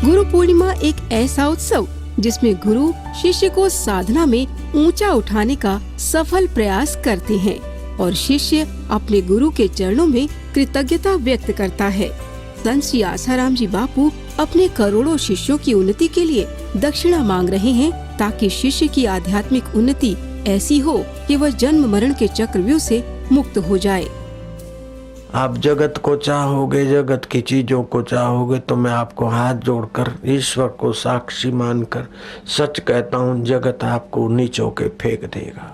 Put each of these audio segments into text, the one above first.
गुरु पूर्णिमा एक ऐसा उत्सव जिसमें गुरु शिष्य को साधना में ऊंचा उठाने का सफल प्रयास करते हैं और शिष्य अपने गुरु के चरणों में कृतज्ञता व्यक्त करता है। संत श्री आसाराम जी बापू अपने करोड़ों शिष्यों की उन्नति के लिए दक्षिणा मांग रहे हैं ताकि शिष्य की आध्यात्मिक उन्नति ऐसी हो कि वह जन्म मरण के चक्रव्यूह से मुक्त हो जाए। आप जगत को चाहोगे, जगत की चीजों को चाहोगे तो मैं आपको हाथ जोड़कर ईश्वर को साक्षी मानकर सच कहता हूँ, जगत आपको नीचों के फेंक देगा।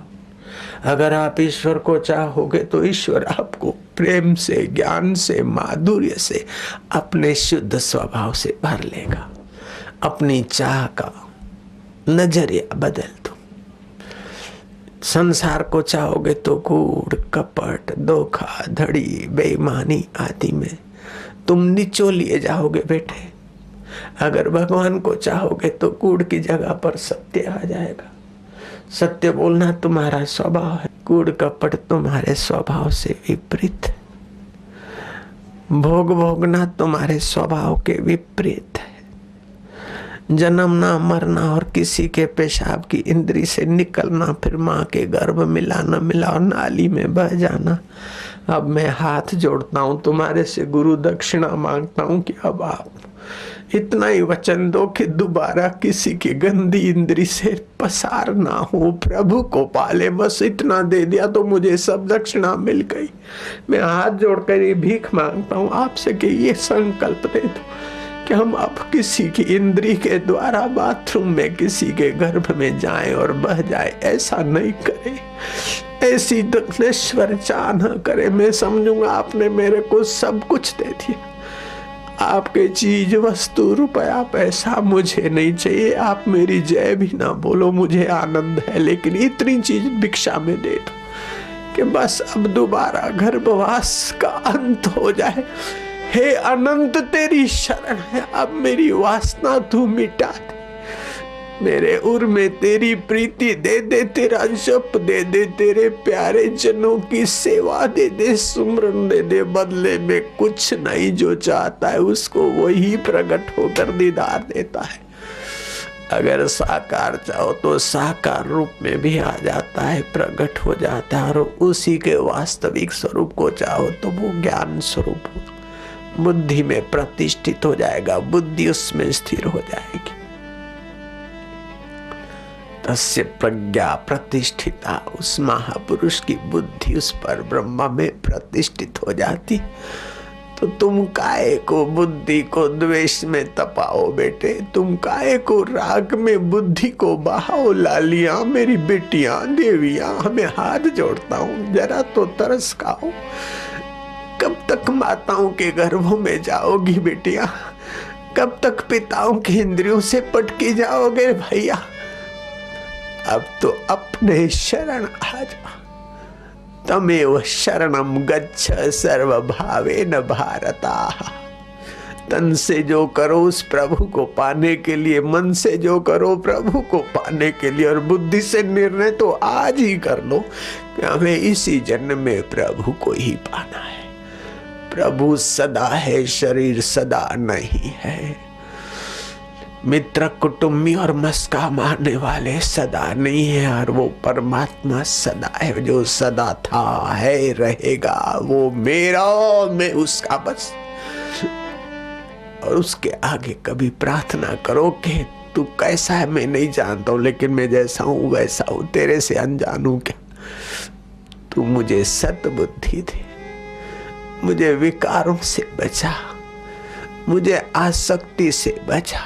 अगर आप ईश्वर को चाहोगे तो ईश्वर आपको प्रेम से, ज्ञान से, माधुर्य से, अपने शुद्ध स्वभाव से भर लेगा। अपनी चाह का नजरिया बदल दो। संसार को चाहोगे तो कूड़, कपट, धोखा, धड़ी, बेईमानी आदि में तुम निचोलिए जाओगे बेटे। अगर भगवान को चाहोगे तो कूड़ की जगह पर सत्य आ जाएगा। सत्य बोलना तुम्हारा स्वभाव है, कूड़ कपट तुम्हारे स्वभाव से विपरीत है। भोग भोगना तुम्हारे स्वभाव के विपरीत है। जन्मना, मरना और किसी के पेशाब की इंद्री से निकलना, फिर माँ के गर्भ मिला न मिला और नाली में बह जाना। अब मैं हाथ जोड़ता हूँ तुम्हारे से, गुरु दक्षिणा मांगता हूँ कि अब आप इतना ही वचन दो कि दोबारा किसी की गंदी इंद्री से पसार ना हो, प्रभु को पाले। बस इतना दे दिया तो मुझे सब दक्षिणा मिल गई। मैं हाथ जोड़कर ये भीख मांगता हूँ आपसे कि ये संकल्प दे दो कि हम अब किसी की इंद्री के द्वारा बाथरूम में किसी के गर्भ में जाएं और बह जाए, ऐसा नहीं करे। ऐसी दक्षिणेश्वर चाह न करे। मैं समझूंगा आपने मेरे को सब कुछ दे दिया। आपके चीज, वस्तु, रुपया, पैसा मुझे नहीं चाहिए। आप मेरी जय भी ना बोलो, मुझे आनंद है, लेकिन इतनी चीज भिक्षा में दे दो कि बस अब दोबारा गर्भवास का अंत हो जाए। हे अनंत तेरी शरण है, अब मेरी वासना तू मिटा दे। मेरे उर में तेरी प्रीति दे दे, तेरा जप दे दे, तेरे प्यारे जनों की सेवा दे दे, सुमरन दे दे। बदले में कुछ नहीं, जो चाहता है उसको वही प्रकट होकर दीदार देता है। अगर साकार चाहो तो साकार रूप में भी आ जाता है, प्रकट हो जाता है। और उसी के वास्तविक स्वरूप को चाहो तो वो ज्ञान स्वरूप बुद्धि में प्रतिष्ठित हो जाएगा, बुद्धि उसमें स्थिर हो जाएगी। तस्य प्रज्ञा प्रतिष्ठिता, उस महापुरुष की बुद्धि उस पर ब्रह्म में प्रतिष्ठित हो जाती। तो तुम काहे को बुद्धि को द्वेष में तपाओ बेटे, तुम काहे को राग में बुद्धि को बहाओ। लालियां, मेरी बेटियां, देवियां, हमें हाथ जोड़ता हूं, जरा तो तरस खाओ। कब तक माताओं के गर्भों में जाओगी बेटियां? कब तक पिताओं की इंद्रियों से पटकी जाओगे भैया? अब तो अपने शरण आ जा। तमेव शरणम गच्छ सर्वभावेन भारता। तन से जो करो उस प्रभु को पाने के लिए, मन से जो करो प्रभु को पाने के लिए, और बुद्धि से निर्णय तो आज ही कर लो कि हमें इसी जन्म में प्रभु को ही पाना है। प्रभु सदा है, शरीर सदा नहीं है। मित्र, कुटुंबी और मस्का मारने वाले सदा नहीं है, और वो परमात्मा सदा है, जो सदा था, है, रहेगा। वो मेरा, मैं उसका बस। और उसके आगे कभी प्रार्थना करो कि तू कैसा है मैं नहीं जानता हूं, लेकिन मैं जैसा हूं वैसा हूं, तेरे से अनजान हूं क्या? तू मुझे सद्बुद्धि दे, मुझे विकारों से बचा, मुझे आसक्ति से बचा।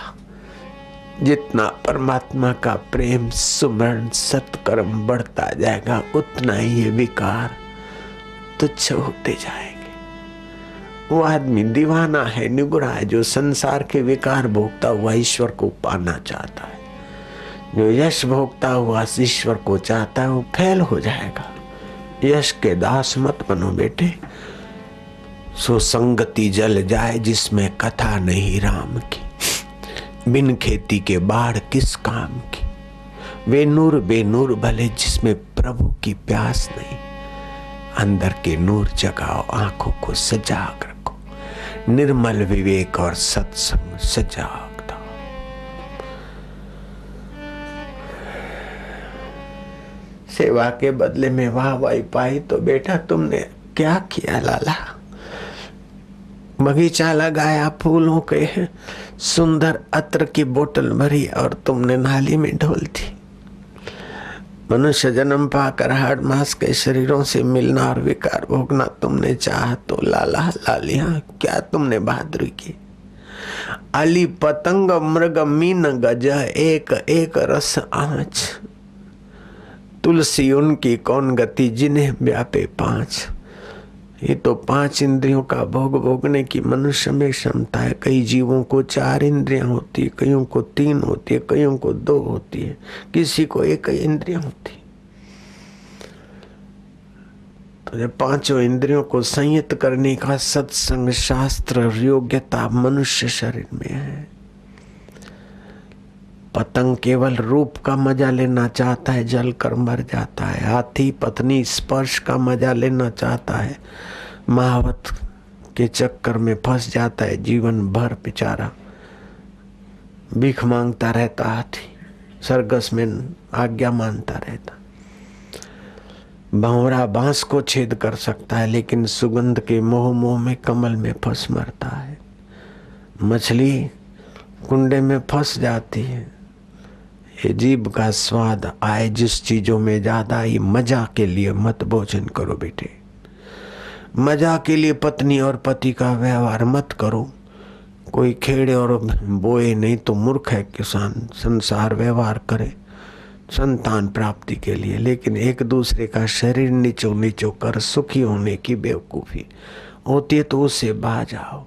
जितना परमात्मा का प्रेम, सुमरण, सत्कर्म बढ़ता जाएगा, उतना ही ये विकार तुच्छ होते जाएंगे। वो आदमी दीवाना है, निगुरा है, जो संसार के विकार भोगता हुआ ईश्वर को पाना चाहता है। जो यश भोगता हुआ ईश्वर को चाहता है, वो फेल हो जाएगा। यश के दास मत बनो बेटे। सो संगति जल जाए जिसमें कथा नहीं राम की। बिन खेती के बाढ़ किस काम की। वे नूर बेनूर भले जिसमें प्रभु की प्यास नहीं। अंदर के नूर जगाओ, आंखों को सजाग रखो। निर्मल विवेक और सत्संग सजाग रखो। सेवा के बदले में वाहवाही पाई तो बेटा तुमने क्या किया लाला? बगीचा लगाया, फूलों के सुंदर अत्र की बोतल भरी और तुमने नाली में ढोल दी। मनुष्य जन्म पाकर हाड़ मांस के शरीरों से मिलना और विकार भोगना तुमने चाहा तो लाला लालिया क्या तुमने बहादुरी की? अली पतंग मृग मीन गज एक एक रस आँच, तुलसी उनकी कौन गति जिन्हें व्यापे पांच। ये तो 5 इंद्रियों का भोग भोगने की मनुष्य में क्षमता है। कई जीवों को 4 इंद्रियां होती है, कईयों को 3 होती है, कईयों को 2 होती है, किसी को 1 ही इंद्रियां होती। तो ये 5 इंद्रियों को संयत करने का सत्संग शास्त्र योग्यता मनुष्य शरीर में है। पतंग केवल रूप का मजा लेना चाहता है, जल कर मर जाता है। हाथी पत्नी स्पर्श का मजा लेना चाहता है, महावत के चक्कर में फंस जाता है, जीवन भर बेचारा भीख मांगता रहता। हाथी सरगस में आज्ञा मानता रहता। भंवरा बांस को छेद कर सकता है, लेकिन सुगंध के मोह में कमल में फंस मरता है। मछली कुंडे में फंस जाती है। ये जीभ का स्वाद आए जिस चीजों में ज्यादा ही मजा के लिए मत भोजन करो बेटे। मजा के लिए पत्नी और पति का व्यवहार मत करो। कोई खेड़े और बोए नहीं तो मूर्ख है किसान। संसार व्यवहार करे संतान प्राप्ति के लिए, लेकिन एक दूसरे का शरीर नीचो नीचो कर सुखी होने की बेवकूफी होती है तो उससे बाज आओ।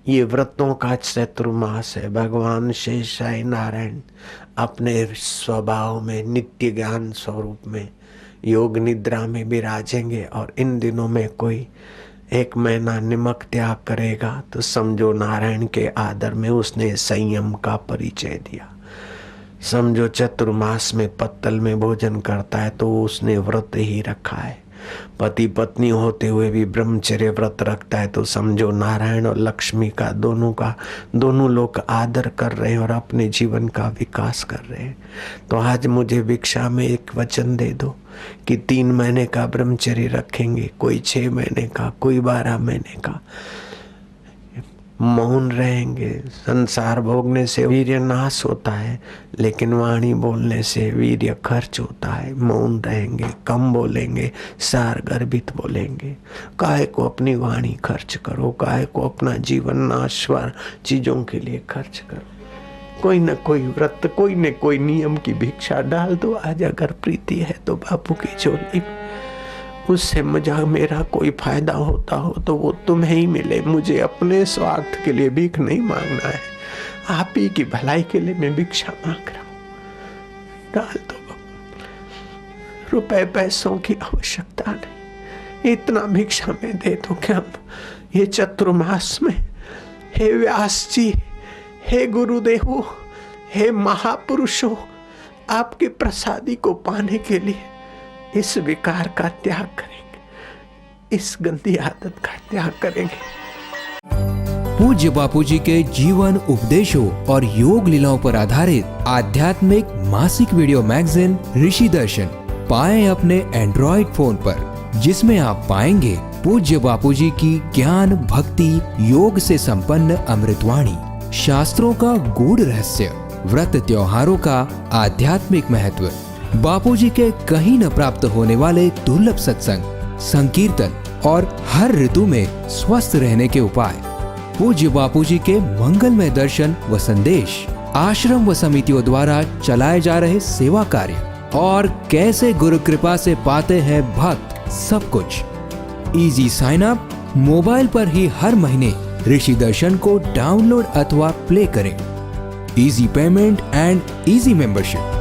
ये व्रतों का चतुर्मास है। भगवान शेषाई नारायण अपने स्वभाव में नित्य ज्ञान स्वरूप में योग निद्रा में विराजेंगे और इन दिनों में कोई 1 महीना निमक त्याग करेगा तो समझो नारायण के आदर में उसने संयम का परिचय दिया। समझो चतुर्मास में पत्तल में भोजन करता है तो उसने व्रत ही रखा है। पति पत्नी होते हुए भी ब्रह्मचर्य व्रत रखता है तो समझो नारायण और लक्ष्मी का दोनों लोग आदर कर रहे हैं और अपने जीवन का विकास कर रहे हैं। तो आज मुझे भिक्षा में एक वचन दे दो कि 3 महीने का ब्रह्मचर्य रखेंगे, कोई 6 महीने का, कोई 12 महीने का। मौन रहेंगे। संसार भोगने से वीर्य नाश होता है, लेकिन वाणी बोलने से वीर्य खर्च होता है। मौन रहेंगे, कम बोलेंगे, सार गर्भित बोलेंगे। काहे को अपनी वाणी खर्च करो, काहे को अपना जीवन नाशवार चीजों के लिए खर्च करो। कोई न कोई व्रत, कोई न कोई नियम की भिक्षा डाल दो। आज अगर प्रीति है तो बापू की झोली, उससे मुझे मेरा कोई फायदा होता हो तो वो तुम्हें ही मिले। मुझे अपने स्वार्थ के लिए भीख नहीं मांगना है, आप ही की भलाई के लिए मैं भिक्षा मांग रहा हूँ। डाल दो। रुपए पैसों की आवश्यकता नहीं, इतना भिक्षा में दे दो कि हम ये चतुर्मास में, हे व्यास जी, हे गुरुदेवो, हे महापुरुषों, आपके प्रसादी को पाने के लिए इस विकार का त्याग करेंगे, इस गंदी आदत का त्याग करेंगे। पूज्य बापूजी के जीवन उपदेशों और योग लीलाओं पर आधारित आध्यात्मिक मासिक वीडियो मैगजीन ऋषि दर्शन पाएं अपने एंड्रॉइड फोन पर, जिसमें आप पाएंगे पूज्य बापूजी की ज्ञान भक्ति योग से संपन्न अमृतवाणी, शास्त्रों का गूढ़ रहस्य, व्रत त्योहारों का आध्यात्मिक महत्व, बापूजी के कहीं न प्राप्त होने वाले दुर्लभ सत्संग, संकीर्तन और हर ऋतु में स्वस्थ रहने के उपाय, पूज्य बापूजी के मंगलमय दर्शन व संदेश, आश्रम व समितियों द्वारा चलाए जा रहे सेवा कार्य और कैसे गुरु कृपा से पाते हैं भक्त, सब कुछ। इजी साइन अप मोबाइल पर ही हर महीने ऋषि दर्शन को डाउनलोड अथवा प्ले करें। Easy payment and easy membership.